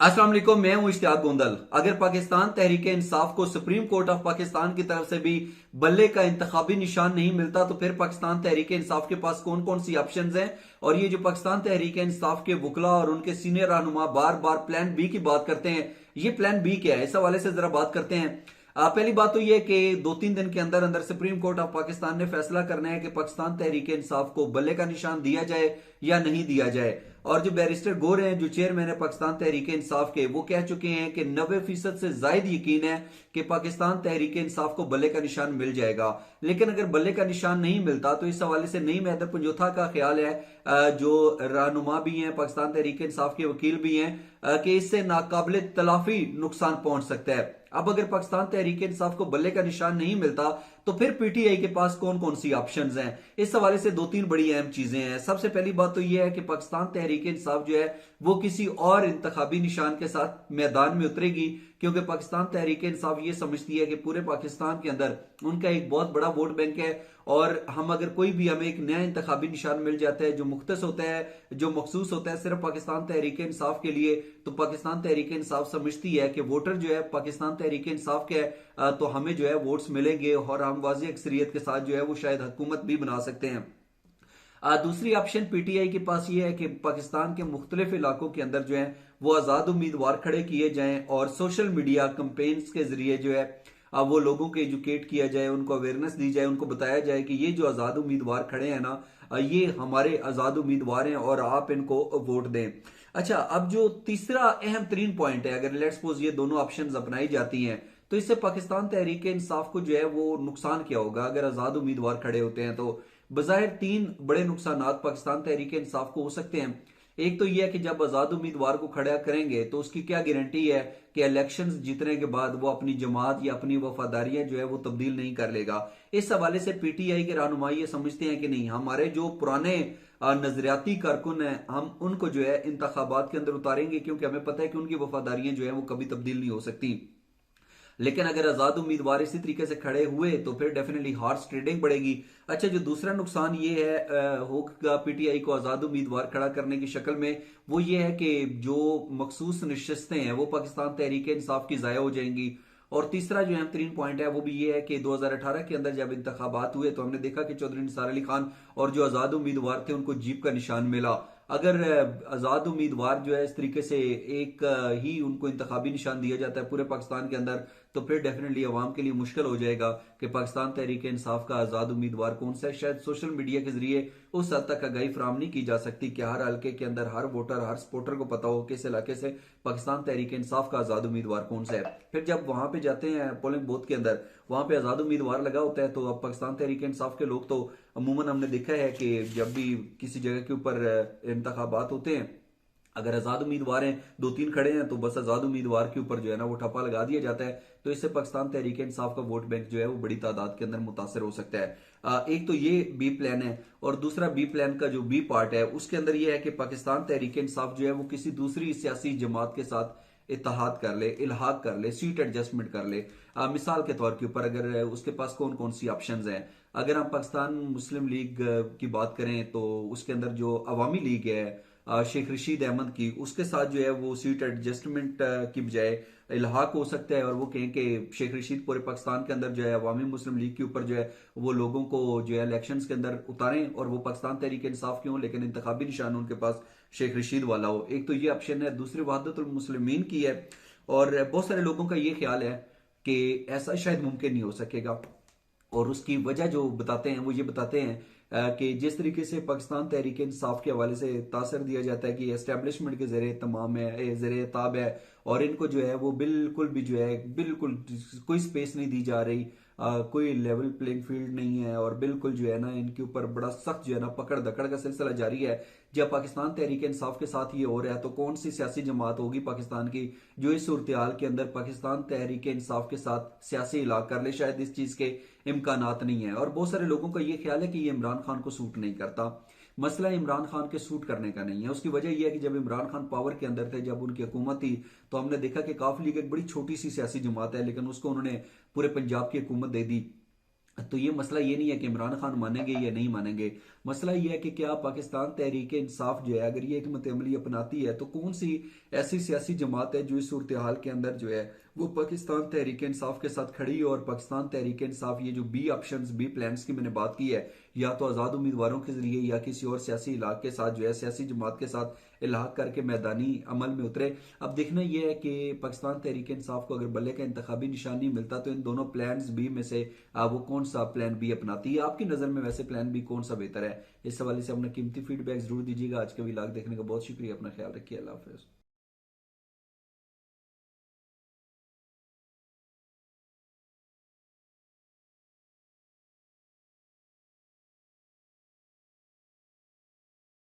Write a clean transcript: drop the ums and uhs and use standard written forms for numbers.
अस्सलाम वालेकुम, मैं हूं इश्तियाक गोंदल। अगर पाकिस्तान तहरीक इंसाफ को सुप्रीम कोर्ट ऑफ पाकिस्तान की तरफ से भी बल्ले का इंतखाबी निशान नहीं मिलता तो फिर पाकिस्तान तहरीक इंसाफ के पास कौन कौन सी ऑप्शंस हैं। और ये जो पाकिस्तान तहरीक इंसाफ के वकला और उनके सीनियर रहनुमा बार बार प्लान बी की बात करते हैं, ये प्लान बी क्या है, इस हवाले से जरा बात करते हैं। पहली बात तो यह कि 2-3 दिन के अंदर अंदर सुप्रीम कोर्ट ऑफ पाकिस्तान ने फैसला करना है कि पाकिस्तान तहरीक इंसाफ को बल्ले का निशान दिया जाए या नहीं दिया जाए। और जो बैरिस्टर गोर हैं, जो चेयरमैन है पाकिस्तान तहरीक इंसाफ के, वो कह चुके हैं कि 90% से जायद यकीन है कि पाकिस्तान तहरीक इंसाफ को बल्ले का निशान मिल जाएगा। लेकिन अगर बल्ले का निशान नहीं मिलता तो इस हवाले से नईम हैदर पंजोथा का ख्याल है, जो रहनुमा भी हैं पाकिस्तान तहरीक इंसाफ के वकील भी हैं, कि इससे नाकाबिल तलाफी नुकसान पहुंच सकता है। अब अगर पाकिस्तान तहरीक इंसाफ को बल्ले का निशान नहीं मिलता तो फिर पीटीआई के पास कौन कौन सी ऑप्शंस हैं। इस हवाले से 2-3 बड़ी अहम चीजें हैं। सबसे पहली बात तो यह है कि पाकिस्तान तहरीक इंसाफ जो है वो किसी और इंतखाबी निशान के साथ मैदान में उतरेगी, क्योंकि पाकिस्तान तहरीक इंसाफ ये समझती है कि पूरे पाकिस्तान के अंदर उनका एक बहुत बड़ा वोट बैंक है और हम अगर कोई भी हमें एक नया इंतखाबी निशान मिल जाता है जो मुख्तस होता है, जो मखसूस होता है सिर्फ पाकिस्तान तहरीक इंसाफ के लिए, तो पाकिस्तान तहरीक इंसाफ समझती है कि वोटर जो है पाकिस्तान तहरीक इंसाफ के है, तो हमें जो है वोट्स मिलेंगे और हम वाज़ी अक्सरियत के साथ जो है वो शायद हुकूमत भी बना सकते हैं। दूसरी ऑप्शन पीटीआई के पास ये है कि पाकिस्तान के मुख्तलिफ इलाकों के अंदर जो है वो आज़ाद उम्मीदवार खड़े किए जाएं और सोशल मीडिया कंपेन्स के जरिए जो है वो लोगों को एजुकेट किया जाए, उनको अवेयरनेस दी जाए, उनको बताया जाए कि ये जो आज़ाद उम्मीदवार खड़े हैं ना, ये हमारे आज़ाद उम्मीदवार हैं और आप इनको वोट दें। अच्छा, अब जो तीसरा अहम तरीन पॉइंट है, अगर लेट्स सपोज ये दोनों ऑप्शंस अपनाई जाती हैं तो इससे पाकिस्तान तहरीक इंसाफ को जो है वो नुकसान क्या होगा अगर आज़ाद उम्मीदवार खड़े होते हैं। तो बज़ाहिर 3 बड़े नुकसान पाकिस्तान तहरीक इंसाफ को हो सकते हैं। एक तो यह है कि जब आज़ाद उम्मीदवार को खड़ा करेंगे तो उसकी क्या गारंटी है कि इलेक्शंस जीतने के बाद वो अपनी जमात या अपनी वफादारियां जो है वो तब्दील नहीं कर लेगा। इस हवाले से पीटीआई के रहनुमा ये समझते हैं कि नहीं, हमारे जो पुराने नजरियाती कारकुन हैं हम उनको जो है इंतखाबात के अंदर उतारेंगे, क्योंकि हमें पता है कि उनकी वफादारियां जो है वो कभी तब्दील नहीं हो सकती। लेकिन अगर आजाद उम्मीदवार इसी तरीके से खड़े हुए तो फिर डेफिनेटली हॉर्स ट्रेडिंग बढ़ेगी। अच्छा, जो दूसरा नुकसान ये है होगा पीटीआई को आजाद उम्मीदवार खड़ा करने की शक्ल में, वो ये है कि जो मखसूस नशस्तें हैं वो पाकिस्तान तहरीक इंसाफ की जाया हो जाएंगी। और तीसरा जो अहम तरीन पॉइंट है वो भी ये है कि 2018 के अंदर जब इंतखाबात हुए तो हमने देखा कि चौधरी निसार अली खान और जो आजाद उम्मीदवार थे उनको जीप का निशान मिला। अगर आजाद उम्मीदवार जो है इस तरीके से एक ही उनको इंतखाबी निशान दिया जाता है पूरे पाकिस्तान के अंदर, तो फिर डेफिनेटली अवाम के लिए मुश्किल हो जाएगा कि पाकिस्तान तहरीक इंसाफ का आजाद उम्मीदवार कौन सा है। शायद सोशल मीडिया के जरिए उस हद तक आगाही फराम नहीं की जा सकती कि हर हल्के के अंदर हर वोटर हर सपोर्टर को पता हो किस इलाके से पाकिस्तान तहरीक इंसाफ का आजाद उम्मीदवार कौन सा है। फिर जब वहां पे जाते हैं पोलिंग बूथ के अंदर, वहां पे आजाद उम्मीदवार लगा होता है, तो अब पाकिस्तान तहरीक इंसाफ के लोग तो अमूमन हमने देखा है कि जब भी किसी जगह के ऊपर इंतखाबात होते हैं, अगर आजाद उम्मीदवार हैं 2-3 खड़े हैं तो बस आजाद उम्मीदवार के ऊपर जो है ना वो ठप्पा लगा दिया जाता है। तो इससे पाकिस्तान तहरीक इंसाफ का वोट बैंक जो है वो बड़ी तादाद के अंदर मुतासर हो सकता है। एक तो ये बी प्लान है, और दूसरा बी प्लान का जो बी पार्ट है उसके अंदर ये है कि पाकिस्तान तहरीक इंसाफ जो है वो किसी दूसरी सियासी जमात के साथ इत्तेहाद कर ले, इल्हाक कर ले, सीट एडजस्टमेंट कर ले। मिसाल के तौर के ऊपर अगर उसके पास कौन कौन सी ऑप्शंस हैं, अगर हम पाकिस्तान मुस्लिम लीग की बात करें तो उसके अंदर जो अवामी लीग है शेख रशीद अहमद की, उसके साथ जो है वो सीट एडजस्टमेंट की बजाय इल्हाक हो सकता है और वो कहें कि शेख रशीद पूरे पाकिस्तान के अंदर जो है अवामी मुस्लिम लीग के ऊपर जो है वो लोगों को जो है इलेक्शंस के अंदर उतारें और वो पाकिस्तान तहरीक इंसाफ के हों लेकिन इंतखाबी निशान उनके पास शेख रशीद वाला हो। एक तो ये ऑप्शन है। दूसरी वहादतुल मुस्लिमीन की है, और बहुत सारे लोगों का ये ख्याल है कि ऐसा शायद मुमकिन नहीं हो सकेगा। और उसकी वजह जो बताते हैं वो ये बताते हैं कि जिस तरीके से पाकिस्तान तहरीक इंसाफ के हवाले से तासर दिया जाता है कि एस्टेब्लिशमेंट के जरिए तमाम है, जरिए ताब है, और इनको जो है वो बिल्कुल भी जो है बिल्कुल कोई स्पेस नहीं दी जा रही, कोई लेवल प्लेइंग फील्ड नहीं है, और बिल्कुल जो है ना इनके ऊपर बड़ा सख्त जो है ना पकड़ दकड़ का सिलसिला जारी है। जब पाकिस्तान तहरीक इंसाफ के साथ ये हो रहा है तो कौन सी सियासी जमात होगी पाकिस्तान की जो इस सूरत हाल के अंदर पाकिस्तान तहरीक इंसाफ के साथ सियासी इलाक कर ले। शायद इस चीज के इम्कानात नहीं है, और बहुत सारे लोगों का ये ख्याल है कि ये इमरान खान को सूट नहीं करता। मसला इमरान खान के सूट करने का नहीं है, उसकी वजह यह है कि जब इमरान खान पावर के अंदर थे, जब उनकी हुकूमत थी, तो हमने देखा कि काफ लीग एक बड़ी छोटी सी सियासी जमात है लेकिन उसको उन्होंने पूरे पंजाब की हुकूमत दे दी। तो ये मसला ये नहीं है कि इमरान खान मानेंगे या नहीं मानेंगे। मसला ये है कि क्या पाकिस्तान तहरीक इंसाफ जो है अगर ये हिकमत अमली अपनाती है तो कौन सी ऐसी सियासी जमात है जो इस सूरत हाल के अंदर जो है वो पाकिस्तान तहरीक इंसाफ के साथ खड़ी है। और पाकिस्तान तहरीक इंसाफ ये जो बी ऑप्शंस बी प्लान्स की मैंने बात की है, या तो आजाद उम्मीदवारों के जरिए या किसी और सियासी इलाके के साथ जो है सियासी जमात के साथ इलाहाक करके मैदानी अमल में उतरे। अब देखना यह है कि पाकिस्तान तहरीक इंसाफ को अगर बल्ले का इंतखाबी निशान नहीं मिलता तो इन दोनों प्लान बी में से वो कौन सा प्लान बी अपनाती है। आपकी नजर में वैसे प्लान बी कौन सा बेहतर है? इस हवाले से अपना कीमती फीडबैक जरूर दीजिएगा। आज का व्लॉग देखने का बहुत शुक्रिया। अपना ख्याल रखिए। अल्लाह हाफिज।